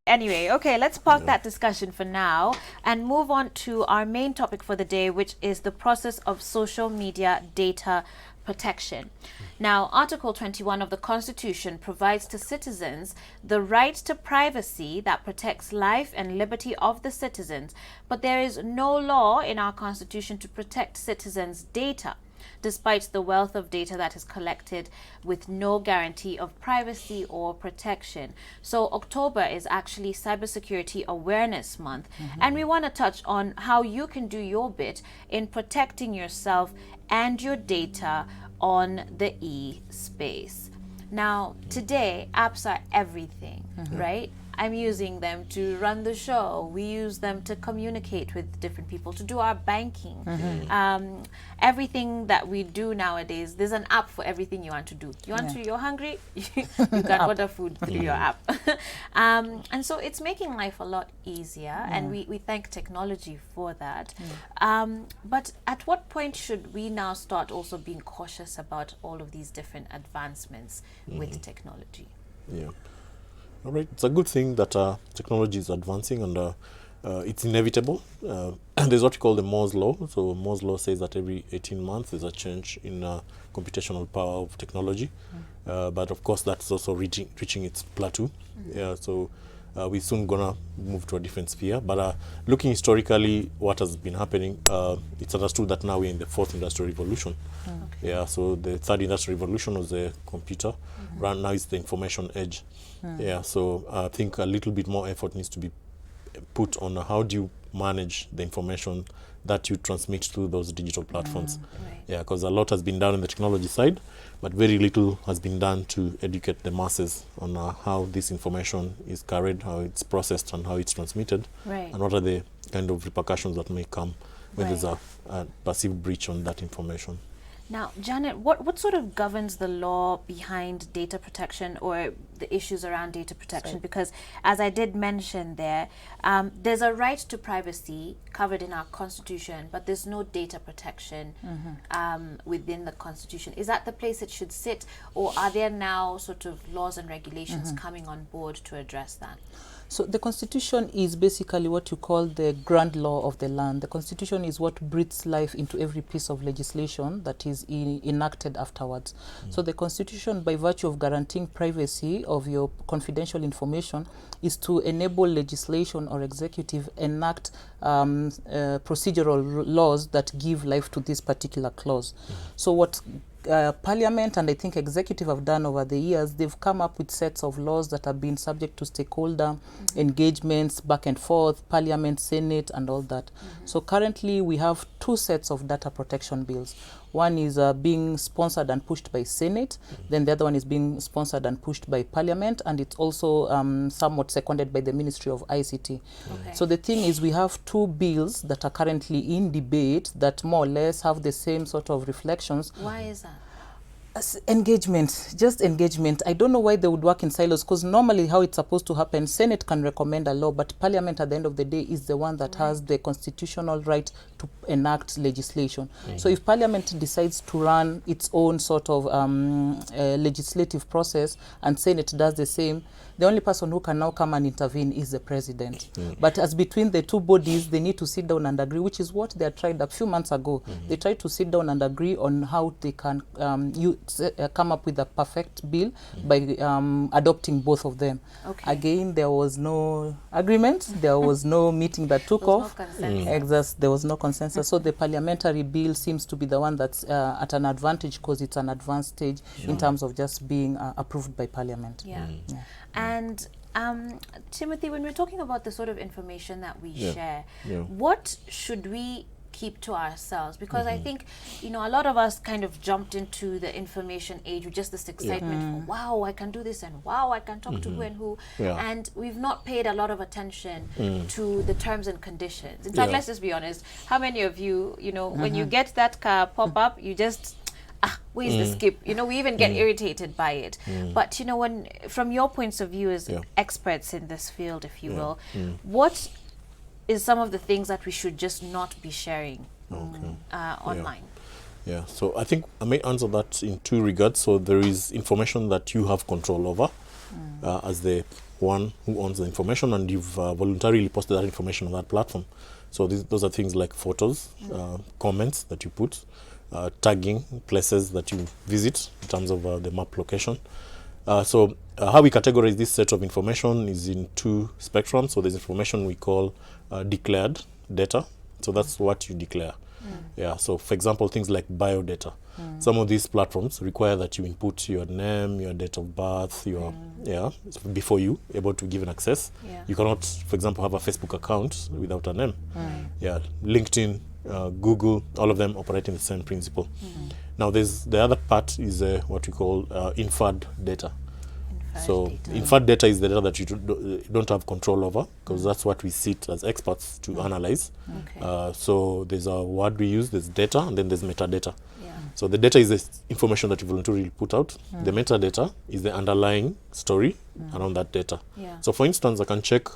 Anyway, okay, let's park that discussion for now and move on to our main topic for the day, which is the process of social media data protection. Now, Article 21 of the Constitution provides to citizens the right to privacy that protects life and liberty of the citizens, but there is no law in our Constitution to protect citizens' data, despite the wealth of data that is collected with no guarantee of privacy or protection. So October is actually Cybersecurity Awareness Month, and we want to touch on how you can do your bit in protecting yourself and your data on the e-space. Now, today, apps are everything, right? I'm using them to run the show. We use them to communicate with different people, to do our banking. Everything that we do nowadays, there's an app for everything you want to do. You're hungry, you can order food through your app. And so it's making life a lot easier, and we thank technology for that. But at what point should we now start also being cautious about all of these different advancements with technology? Yeah. All right, it's a good thing that technology is advancing, and it's inevitable. There's what you call the Moore's Law. So Moore's Law says that every 18 months there's a change in computational power of technology. But of course, that's also reaching its plateau. Yeah, so we're soon going to move to a different sphere. But looking historically, what has been happening, it's understood that now we're in the fourth industrial revolution. Yeah, so the third industrial revolution was the computer. Right now it's the information age. Yeah, so I think a little bit more effort needs to be put on how do you manage the information that you transmit through those digital platforms. Yeah, because a lot has been done on the technology side, but very little has been done to educate the masses on how this information is carried, how it's processed, and how it's transmitted, and what are the kind of repercussions that may come when there's a perceived breach on that information. Now, Janet, what sort of governs the law behind data protection or the issues around data protection? Because as I did mention there, there's a right to privacy covered in our Constitution, but there's no data protection within the Constitution. Is that the place it should sit, or are there now sort of laws and regulations coming on board to address that? So the Constitution is basically what you call the grand law of the land. The Constitution is what breathes life into every piece of legislation that is enacted afterwards. So the Constitution, by virtue of guaranteeing privacy of your confidential information, is to enable legislation or executive enact procedural laws that give life to this particular clause. So what Parliament and I think executive have done over the years, they've come up with sets of laws that have been subject to stakeholder engagements, back and forth, Parliament, Senate, and all that. So currently we have two sets of data protection bills. One is being sponsored and pushed by Senate, then the other one is being sponsored and pushed by Parliament, and it's also somewhat seconded by the Ministry of ICT. So the thing is, we have two bills that are currently in debate that more or less have the same sort of reflections. Why is that? Engagement, just engagement. I don't know why they would work in silos, because normally how it's supposed to happen, Senate can recommend a law, but Parliament at the end of the day is the one that has the constitutional right to enact legislation. So if Parliament decides to run its own sort of legislative process and Senate does the same, the only person who can now come and intervene is the president. But as between the two bodies, they need to sit down and agree, which is what they tried a few months ago. They tried to sit down and agree on how they can come up with a perfect bill by adopting both of them. Again, there was no agreement. There was no meeting that took off. There was no consensus. So the parliamentary bill seems to be the one that's at an advantage, because it's an advanced stage in terms of just being approved by Parliament. And Timothy, when we're talking about the sort of information that we share, what should we keep to ourselves? Because I think, you know, a lot of us kind of jumped into the information age with just this excitement for, wow, I can do this, and wow, I can talk to who and who. And we've not paid a lot of attention to the terms and conditions. In fact, let's just be honest, how many of you, you know, when you get that car pop up, you just, where's the skip? You know, we even get irritated by it. But, you know, when, from your points of view as experts in this field, if you will, what is some of the things that we should just not be sharing online? So I think I may answer that in two regards. So there is information that you have control over as the one who owns the information, and you've voluntarily posted that information on that platform. So those are things like photos, comments that you put, tagging places that you visit in terms of the map location. So how we categorize this set of information is in two spectrums. So there's information we call declared data. So that's what you declare. Yeah. So for example, things like biodata. Some of these platforms require that you input your name, your date of birth, your before you able to give an access. You cannot, for example, have a Facebook account without a name. Yeah. LinkedIn, Google, all of them operating the same principle. Now there's the other part is what we call inferred data. Inferred data is the data that you don't have control over, because that's what we sit as experts to analyze. So there's a word we use, there's data, and then there's metadata. So the data is the information that you voluntarily put out. The metadata is the underlying story around that data. So for instance, I can check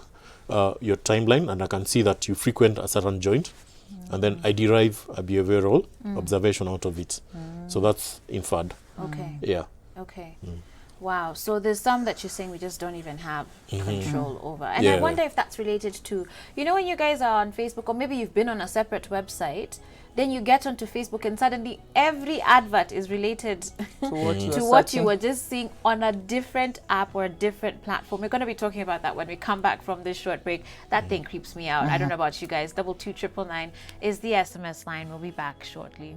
your timeline and I can see that you frequent a certain joint, and then I derive a behavioral observation out of it. So that's inferred. Yeah. Wow. So there's some that you're saying we just don't even have control over. And I wonder if that's related to, you know, when you guys are on Facebook, or maybe you've been on a separate website, then you get onto Facebook and suddenly every advert is related to what you were just seeing on a different app or a different platform. We're going to be talking about that when we come back from this short break. That thing creeps me out. I don't know about you guys. 22999 is the SMS line. We'll be back shortly.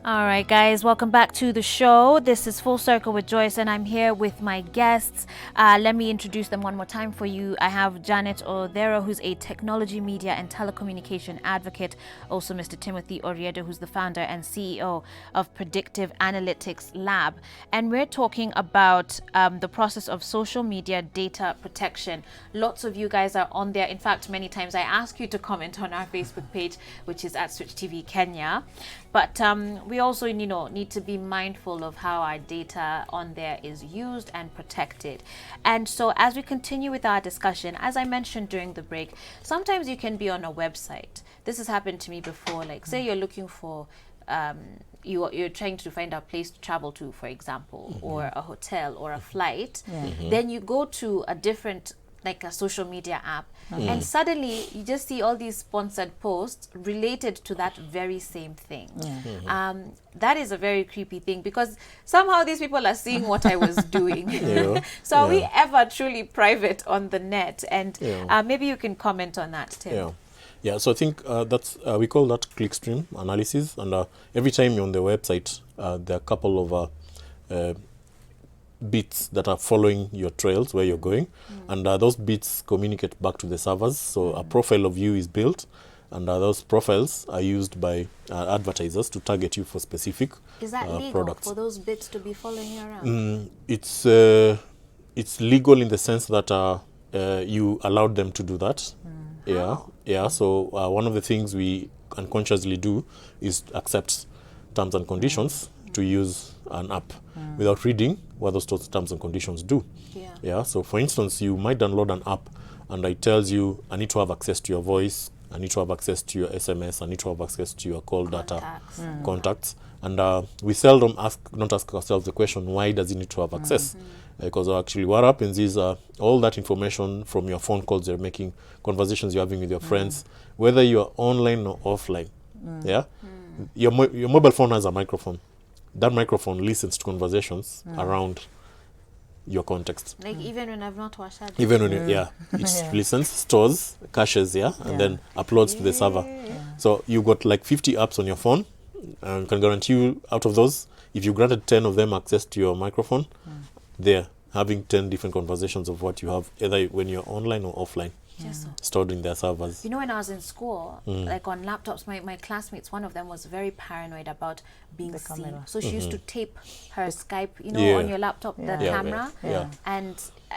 All right, guys, welcome back to the show. This is Full Circle with Joyce, and I'm here with my guests. Let me introduce them one more time for you. I have Janet Odero, who's a technology, media, and telecommunication advocate. Also, Mr. Timothy Oriedo, who's the founder and CEO of Predictive Analytics Lab. And we're talking about the process of social media data protection. Lots of you guys are on there. In fact, many times I ask you to comment on our Facebook page, which is at Switch TV Kenya. But we also, you know, need to be mindful of how our data on there is used and protected. And so as we continue with our discussion, as I mentioned during the break, sometimes you can be on a website. This has happened to me before. Like, say you're looking for, you're trying to find a place to travel to, for example, or a hotel or a flight. Then you go to a different, like a social media app, and suddenly you just see all these sponsored posts related to that very same thing. That is a very creepy thing, because somehow these people are seeing what I was doing. So are we ever truly private on the net? And maybe you can comment on that, Tim. So I think that's we call that Clickstream Analysis, and every time you're on the website, there are a couple of bits that are following your trails where you're going, and those bits communicate back to the servers. So a profile of you is built, and those profiles are used by advertisers to target you for specific Is that legal products. for those bits to be following you around? It's legal in the sense that you allowed them to do that. So one of the things we unconsciously do is accept terms and conditions to use an app without reading what those terms and conditions do. So for instance, you might download an app and it tells you, I need to have access to your voice, I need to have access to your SMS, I need to have access to your call data, contacts. And we seldom not ask ourselves the question, why does it need to have access? Because actually what happens is all that information from your phone calls you're making, conversations you're having with your friends, whether you're online or offline, your mobile phone has a microphone. That microphone listens to conversations around your context. Like even when I've not watched that. Even when it listens, stores, caches, and then uploads to the server. So you've got like 50 apps on your phone, and can guarantee you out of those, if you granted 10 of them access to your microphone, they're having 10 different conversations of what you have, either when you're online or offline. Stored in their servers. You know, when I was in school, like on laptops, my classmates, one of them was very paranoid about being seen. So she used to tape her Skype, you know, on your laptop, the camera. And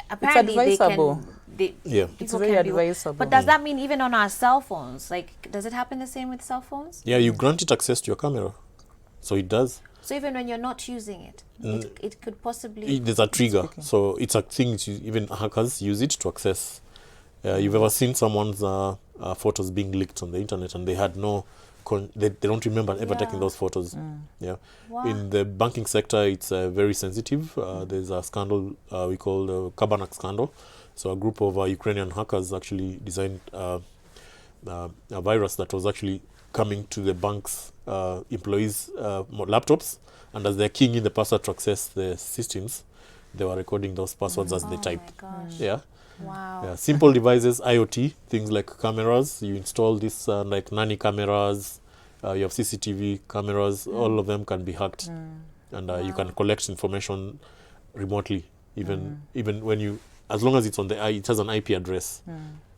apparently it's advisable. It's very advisable. But does that mean even on our cell phones? Like, does it happen the same with cell phones? Yeah, you grant it access to your camera. So it does. So even when you're not using it, it could possibly... There's a trigger. So it's a thing, even hackers use it to access. You've ever seen someone's photos being leaked on the internet and they had no... they don't remember ever taking those photos. Yeah. Wow. In the banking sector, it's very sensitive. There's a scandal we call the Carbonic Scandal. So a group of Ukrainian hackers actually designed a virus that was actually coming to the bank's employees' laptops, and as they're keying in the password to access the systems, they were recording those passwords as they type. Oh my gosh. Yeah. Wow. Yeah. Simple devices, IoT, things like cameras. You install this like nanny cameras, you have CCTV cameras, all of them can be hacked. And you can collect information remotely, even when you, as long as it's on the it has an IP address.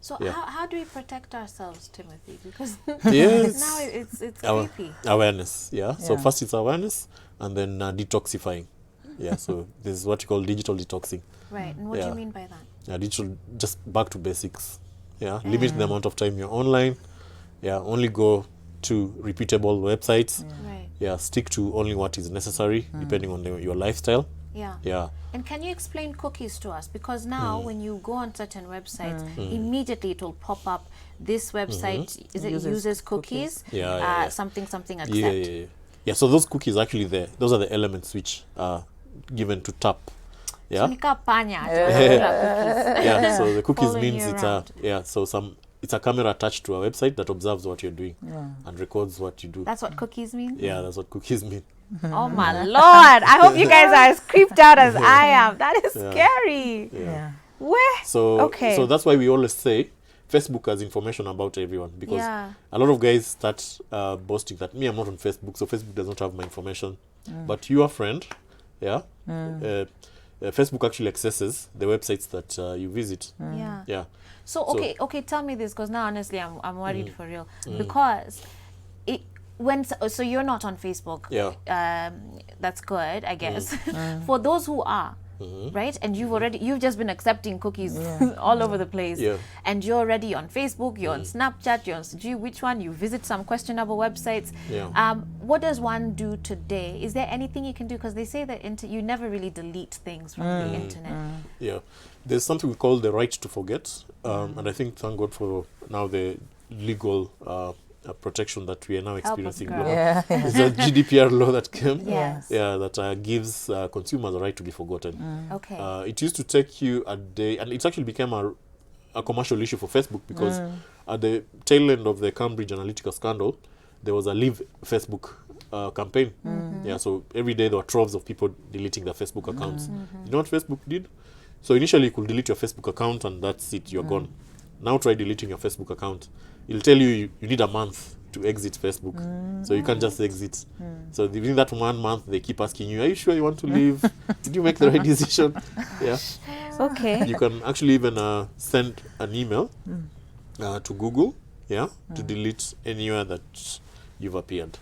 So how do we protect ourselves, Timothy? Because Yes. now it's creepy. Awareness, yeah. So first it's awareness, and then detoxifying. Yeah, so this is what you call digital detoxing. Right, and what do you mean by that? Digital, just back to basics. Yeah, limit the amount of time you're online. Yeah, only go to reputable websites. Right. Yeah, stick to only what is necessary, depending on your lifestyle. Yeah. Yeah. And can you explain cookies to us? Because now when you go on certain websites, immediately it will pop up, this website uses cookies, something accept. Yeah, so those cookies actually those are the elements which are given to tap. Yeah. So nika panya. Yeah, so the cookies Following means you around. it's a camera attached to a website that observes what you're doing and records what you do. That's what cookies mean? Yeah, that's what cookies mean. Oh my Lord. I hope you guys are as creeped out as I am. That is scary. Yeah. Where? So that's why we always say Facebook has information about everyone, because a lot of guys start boasting that I'm not on Facebook, so Facebook does not have my information. But your friend, Facebook actually accesses the websites that you visit. Yeah. So okay, tell me this, because now honestly I'm worried for real, because so you're not on Facebook. That's good, I guess. For those who are, right, and you've just been accepting cookies all over the place, and you're already on Facebook, you're on Snapchat, you're on which one, you visit some questionable websites. What does one do today? Is there anything you can do? Because they say that you never really delete things from the internet. There's something we call the right to forget, and I think, thank God for now, the legal protection that we are now experiencing. It's a GDPR law that came, that gives consumers a right to be forgotten. It used to take you a day, and it actually became a commercial issue for Facebook, because at the tail end of the Cambridge Analytica scandal, there was a Leave Facebook campaign. So every day there were troves of people deleting their Facebook accounts. You know what Facebook did? So initially you could delete your Facebook account and that's it, you're gone. Now try deleting your Facebook account. It'll tell you need a month to exit Facebook. So you can't just exit. So within that 1 month, they keep asking you, are you sure you want to leave? Did you make the right decision? Okay. You can actually even send an email to Google, to delete anywhere that you've appeared.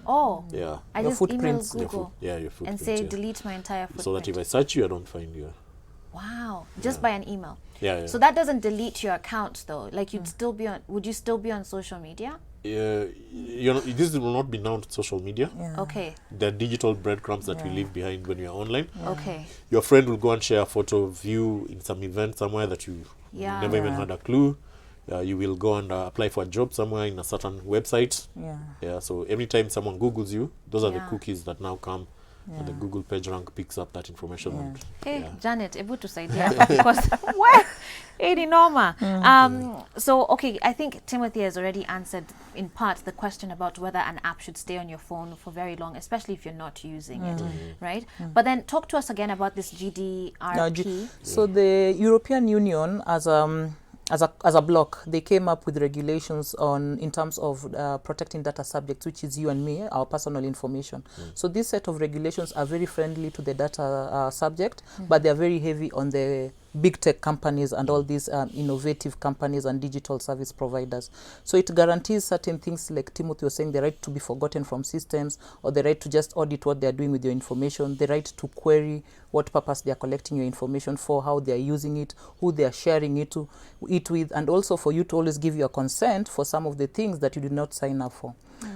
Oh. Yeah. I just email Google your footprint, and say delete my entire footprint. So that if I search you, I don't find you. Wow. Just by an email. So that doesn't delete your account though. Like would you still be on social media? This will not be known to social media. Okay. The digital breadcrumbs that we leave behind when you're online. Okay. Your friend will go and share a photo of you in some event somewhere that you never even had a clue. You will go and apply for a job somewhere in a certain website. So every time someone Googles you, those are the cookies that now come. And the Google PageRank picks up that information. Hey, Janet, able to say that because what? Edi Norma. So okay, I think Timothy has already answered in part the question about whether an app should stay on your phone for very long, especially if you're not using it, right? But then talk to us again about this GDPR. So the European Union, as a bloc, they came up with regulations in terms of protecting data subjects, which is you and me, our personal information. So this set of regulations are very friendly to the data subject, but they are very heavy on the big tech companies and all these innovative companies and digital service providers. So it guarantees certain things, like Timothy was saying, the right to be forgotten from systems, or the right to just audit what they're doing with your information, the right to query what purpose they're collecting your information for, how they're using it, who they're sharing it with, and also for you to always give your consent for some of the things that you did not sign up for.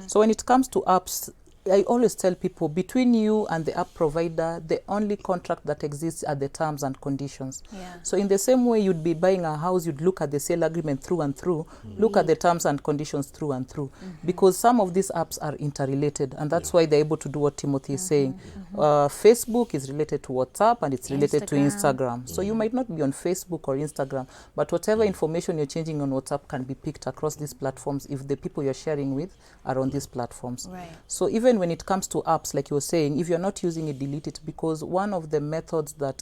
So when it comes to apps, I always tell people, between you and the app provider, the only contract that exists are the terms and conditions. Yeah. So in the same way you'd be buying a house, you'd look at the sale agreement through and through, look at the terms and conditions through and through, because some of these apps are interrelated, and that's why they're able to do what Timothy is saying. Facebook is related to WhatsApp, and it's related to Instagram. So you might not be on Facebook or Instagram, but whatever information you're changing on WhatsApp can be picked across these platforms if the people you're sharing with are on these platforms. Right. So even when it comes to apps, like you were saying, if you're not using it, delete it, because one of the methods that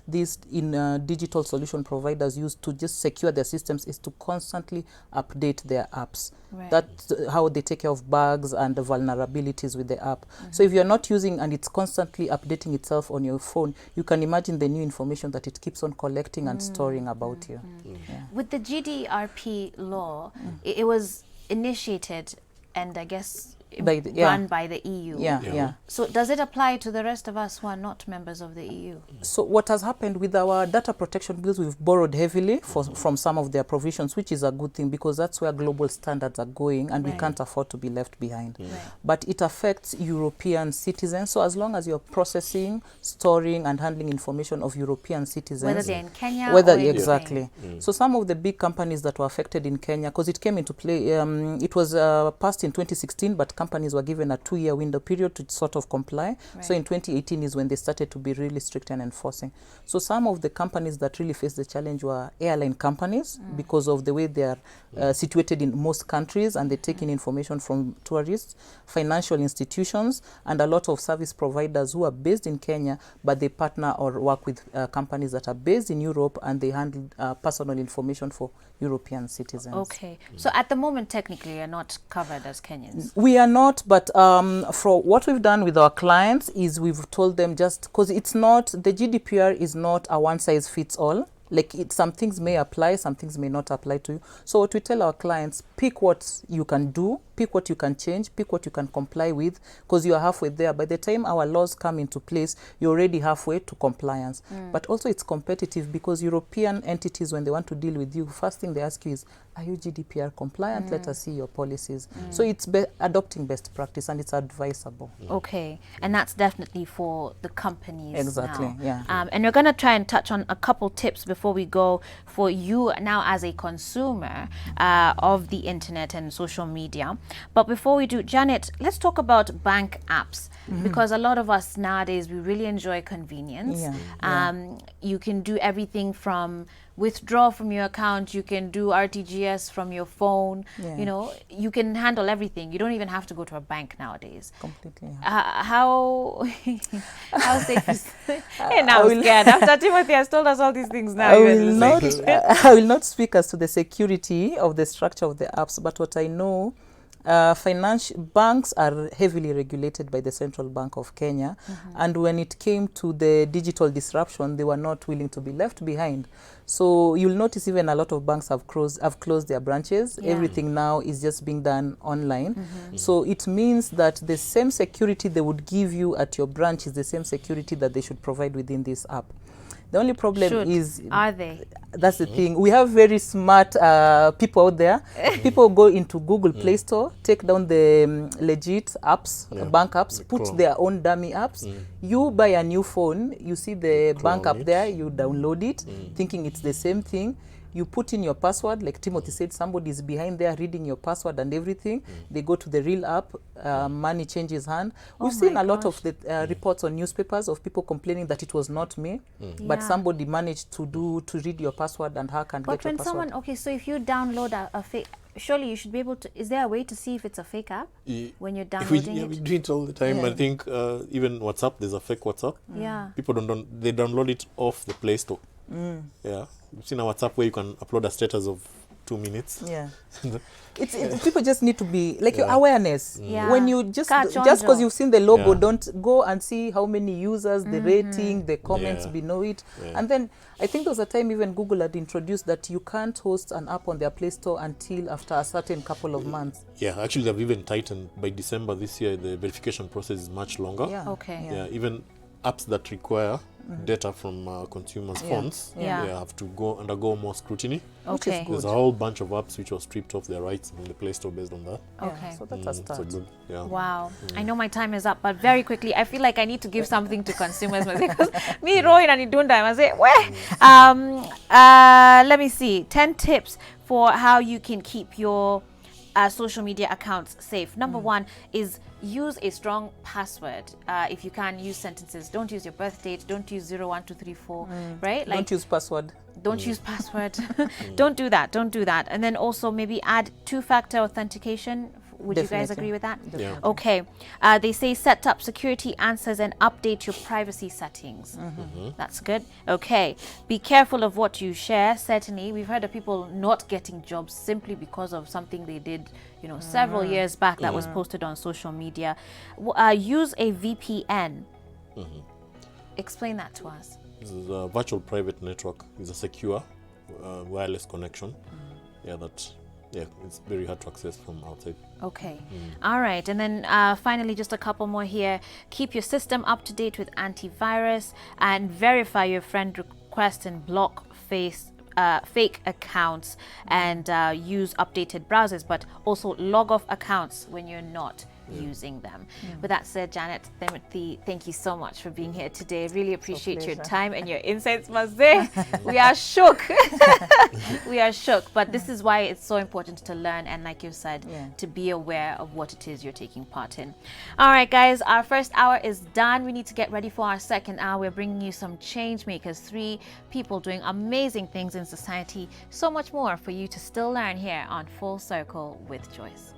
these digital solution providers use to just secure their systems is to constantly update their apps. Right. That's how they take care of bugs and the vulnerabilities with the app. So if you're not using and it's constantly updating itself on your phone, you can imagine the new information that it keeps on collecting and storing about you. Yeah. With the GDPR law, it was initiated and I guess run by the EU. Yeah. So does it apply to the rest of us who are not members of the EU? So what has happened with our data protection bills, we've borrowed heavily from some of their provisions, which is a good thing because that's where global standards are going, and we can't afford to be left behind. But it affects European citizens. So as long as you're processing, storing and handling information of European citizens, whether they're in Kenya or in exactly. So some of the big companies that were affected in Kenya, because it came into play, it was passed in 2016, but companies were given a 2-year window period to sort of comply. So in 2018 is when they started to be really strict and enforcing. So some of the companies that really faced the challenge were airline companies because of the way they are situated in most countries, and they're taking information from tourists, financial institutions, and a lot of service providers who are based in Kenya, but they partner or work with companies that are based in Europe, and they handle personal information for European citizens. Okay. So at the moment, technically, you're not covered as Kenyans. We are not, but for what we've done with our clients is we've told them, just because it's not, the GDPR is not a one-size-fits-all. Like some things may apply, some things may not apply to you. So what we tell our clients, pick what you can do, pick what you can change, pick what you can comply with, because you are halfway there. By the time our laws come into place, you're already halfway to compliance. But also it's competitive because European entities, when they want to deal with you, first thing they ask you is, are you GDPR compliant? Let us see your policies. So it's adopting best practice, and it's advisable. Okay, and that's definitely for the companies. Exactly, now. yeah. And we're going to try and touch on a couple tips before we go for you now as a consumer of the internet and social media. But before we do, Janet, let's talk about bank apps, because a lot of us nowadays, we really enjoy convenience. You can do everything from withdraw from your account, you can do RTGS from your phone, you know, you can handle everything. You don't even have to go to a bank nowadays. Completely. How safe is Hey, now I'm scared. After Timothy has told us all these things now. I will not speak as to the security of the structure of the apps, but what I know, financial banks are heavily regulated by the Central Bank of Kenya, and when it came to the digital disruption, they were not willing to be left behind. So you'll notice even a lot of banks have closed their branches. Everything now is just being done online. So it means that the same security they would give you at your branch is the same security that they should provide within this app. The only problem is, are they? That's the thing. We have very smart people out there. People go into Google Play Store, take down the legit apps, bank apps, put their own dummy apps. You buy a new phone, you see the bank app there, you download it, thinking it's the same thing. You put in your password, like Timothy said, somebody is behind there reading your password and everything. They go to the real app, money changes hand. We've seen a lot of the reports on newspapers of people complaining that it was not me, but somebody managed to read your password and hack and get your password. Okay, so if you download a fake, surely you should be able to, is there a way to see if it's a fake app when you're downloading it? We do it all the time. I think even WhatsApp, there's a fake WhatsApp. People they download it off the Play Store. You've seen a WhatsApp where you can upload a status of 2 minutes. It's people just need to be like your awareness. When you just because you've seen the logo, don't go and see how many users, the rating, the comments below it. And then I think there was a time even Google had introduced that you can't host an app on their Play Store until after a certain couple of months. Actually they've even tightened. By December this year, the verification process is much longer. Okay. Even apps that require data from consumers' Yeah. phones, Yeah. they have to undergo more scrutiny. Which is Okay. good. There's a whole bunch of apps which were stripped off their rights from the Play Store based on that. Yeah, Okay. so that's a So start. good, yeah. Wow. I know my time is up, but very quickly, I feel like I need to give something to consumers because me, Roy, and doing that, I say, where? Let me see. 10 tips for how you can keep your social media accounts safe. Number one is use a strong password. If you can, use sentences. Don't use your birth date. Don't use 01234, right? Like, Don't use password. don't use password. Don't do that. Don't do that. And then also maybe add two-factor authentication. Would you guys Definitely. agree with that? Yeah. Okay. They say set up security answers and update your privacy settings. That's good. Okay. Be careful of what you share. Certainly, we've heard of people not getting jobs simply because of something they did, several years back that was posted on social media. Use a VPN. Explain that to us. This is a virtual private network. It's a secure wireless connection. It's very hard to access from outside. Okay. All right. And then finally, just a couple more here. Keep your system up to date with antivirus and verify your friend requests and block fake accounts and use updated browsers, but also log off accounts when you're not using them. With that said, Janet, Timothy, thank you so much for being here today. Really appreciate your time and your insights, Mazé. We are shook. We are shook, but this is why it's so important to learn and, like you said, to be aware of what it is you're taking part in. All right, guys, our first hour is done. We need to get ready for our second hour. We're bringing you some change makers, 3 people doing amazing things in society. So much more for you to still learn here on Full Circle with Joyce.